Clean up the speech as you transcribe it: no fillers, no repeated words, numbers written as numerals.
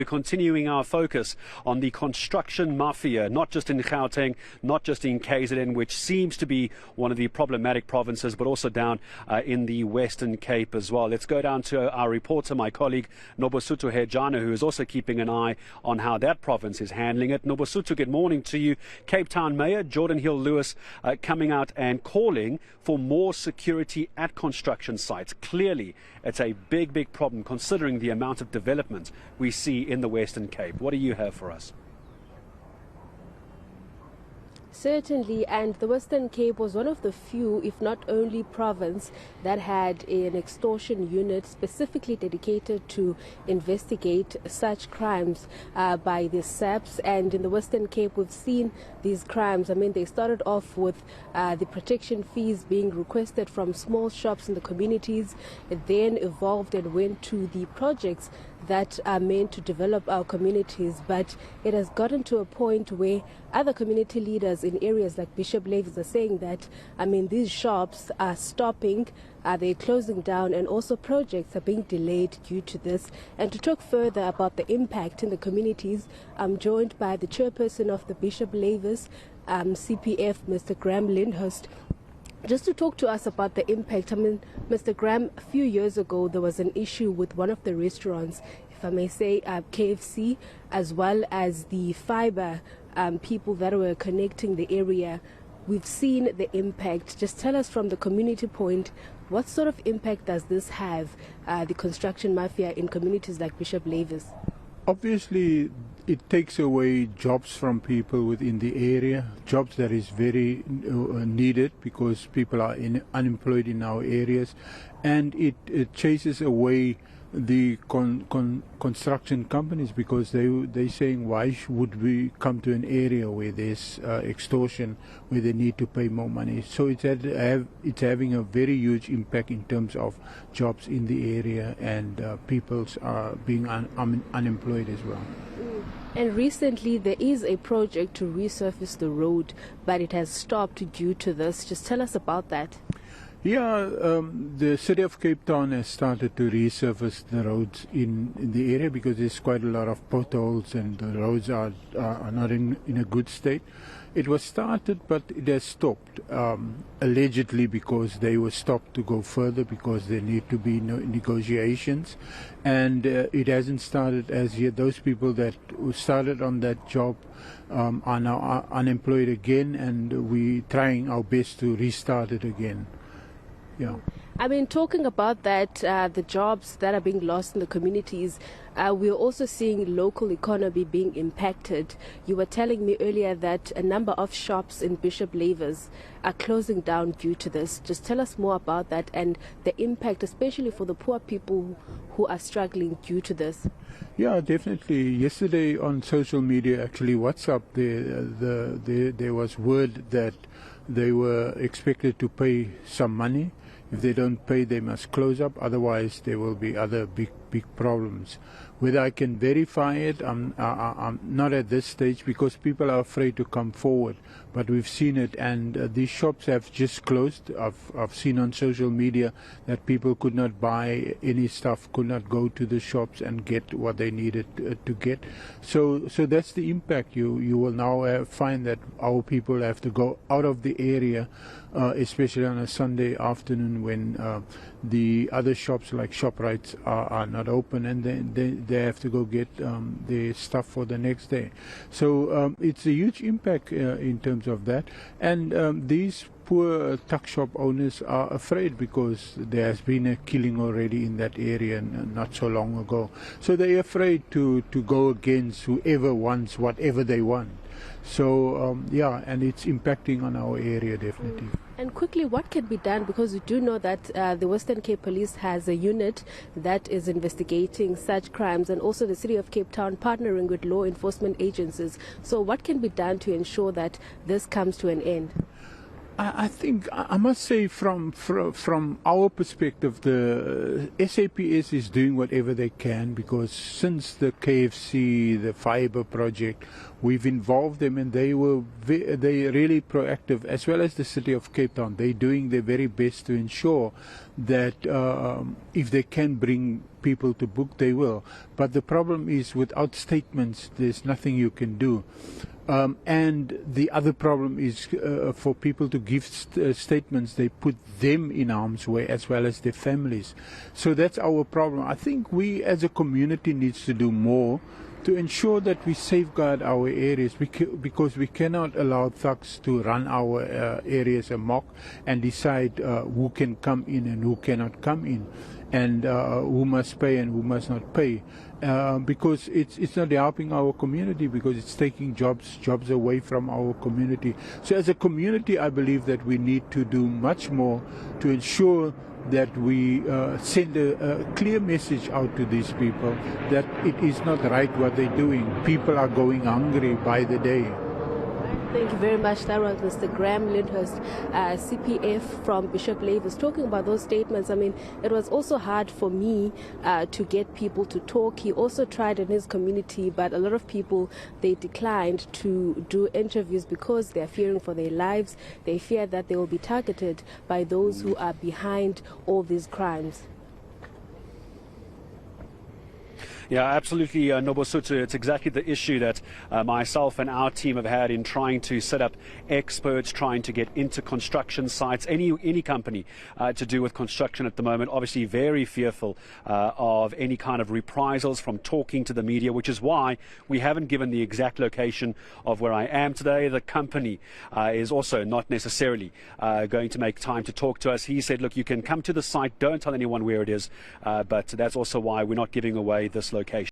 We're continuing our focus on the construction mafia, not just in Gauteng, not just in KZN, which seems to be one of the problematic provinces, but also down in the Western Cape as well. Let's go down to our reporter, my colleague Nobesuthu Hejana, who is also keeping an eye on how that province is handling it. Nobesuthu, good morning to you. Cape Town Mayor Jordan Hill-Lewis coming out and calling for more security at construction sites. Clearly, it's a big problem considering the amount of development we see in the Western Cape. What do you have for us? Certainly, and the Western Cape was one of the few, if not only, province that had an extortion unit specifically dedicated to investigate such crimes by the SAPs. And in the Western Cape, we've seen these crimes. I mean, they started off with the protection fees being requested from small shops in the communities. It then evolved and went to the projects that are meant to develop our communities, but it has gotten to a point where other community leaders in areas like Bishop Lavis are saying that, I mean, these shops are stopping, they're closing down, and also projects are being delayed due to this. And to talk further about the impact in the communities, I'm joined by the chairperson of the Bishop Lavis CPF, Mr. Graham Lindhurst, just to talk to us about the impact. I mean, Mr. Graham, a few years ago, there was an issue with one of the restaurants, if I may say, KFC, as well as the fiber people that were connecting the area. We've seen the impact. Just tell us from the community point, what sort of impact does this have, the construction mafia in communities like Bishop Lavis? Obviously, it takes away jobs from people within the area, jobs that is very needed because people are unemployed in our areas, and it chases away the construction companies because they're saying, why would we come to an area where there's extortion, where they need to pay more money? So it's having a very huge impact in terms of jobs in the area, and people's being unemployed as well. And recently there is a project to resurface the road, but it has stopped due to this. Just tell us about that. Yeah, the city of Cape Town has started to resurface the roads in the area because there's quite a lot of potholes and the roads are not in a good state. It was started, but it has stopped, allegedly because they were stopped to go further because there need to be negotiations, and it hasn't started as yet. Those people that started on that job are now unemployed again, and we're trying our best to restart it again. Yeah. I mean, talking about that, the jobs that are being lost in the communities, we're also seeing local economy being impacted. You were telling me earlier that a number of shops in Bishop Lavis are closing down due to this. Just tell us more about that and the impact, especially for the poor people who are struggling due to this. Yeah, definitely. Yesterday on social media, actually WhatsApp, there was word that they were expected to pay some money. If they don't pay, they must close up. Otherwise, there will be other big problems. Whether I can verify it, I'm not at this stage because people are afraid to come forward. But we've seen it, and these shops have just closed. I've seen on social media that people could not buy any stuff, could not go to the shops and get what they needed to get. So that's the impact. You will now find that our people have to go out of the area, especially on a Sunday afternoon when the other shops like ShopRites are not open, and they have to go get their stuff for the next day. So it's a huge impact in terms of that, and these poor tuck shop owners are afraid because there has been a killing already in that area not so long ago. So they're afraid to go against whoever wants whatever they want. So yeah, and it's impacting on our area definitely. And quickly, what can be done? Because we do know that the Western Cape Police has a unit that is investigating such crimes, and also the City of Cape Town partnering with law enforcement agencies. So what can be done to ensure that this comes to an end? I think I must say from our perspective, the SAPS is doing whatever they can, because since the KFC, the fiber project, we've involved them, and they really proactive, as well as the city of Cape Town. They're doing their very best to ensure that if they can bring people to book, they will. But the problem is, without statements, there's nothing you can do. And the other problem is for people to give statements, they put them in harm's way as well as their families. So that's our problem. I think we as a community needs to do more to ensure that we safeguard our areas, because we cannot allow thugs to run our areas amok and decide who can come in and who cannot come in, and who must pay and who must not pay. Because it's not helping our community, because it's taking jobs away from our community. So as a community, I believe that we need to do much more to ensure that we send a clear message out to these people that it is not right what they're doing. People are going hungry by the day. Thank you very much. That was Mr. Graham Lyndhurst, CPF from Bishop Lavis, talking about those statements. I mean, it was also hard for me to get people to talk. He also tried in his community, but a lot of people, they declined to do interviews because they're fearing for their lives. They fear that they will be targeted by those who are behind all these crimes. Yeah, absolutely, Nobesuthu. It's exactly the issue that myself and our team have had in trying to set up experts, trying to get into construction sites, any company to do with construction at the moment. Obviously very fearful of any kind of reprisals from talking to the media, which is why we haven't given the exact location of where I am today. The company is also not necessarily going to make time to talk to us. He said, look, you can come to the site, don't tell anyone where it is, but that's also why we're not giving away this location.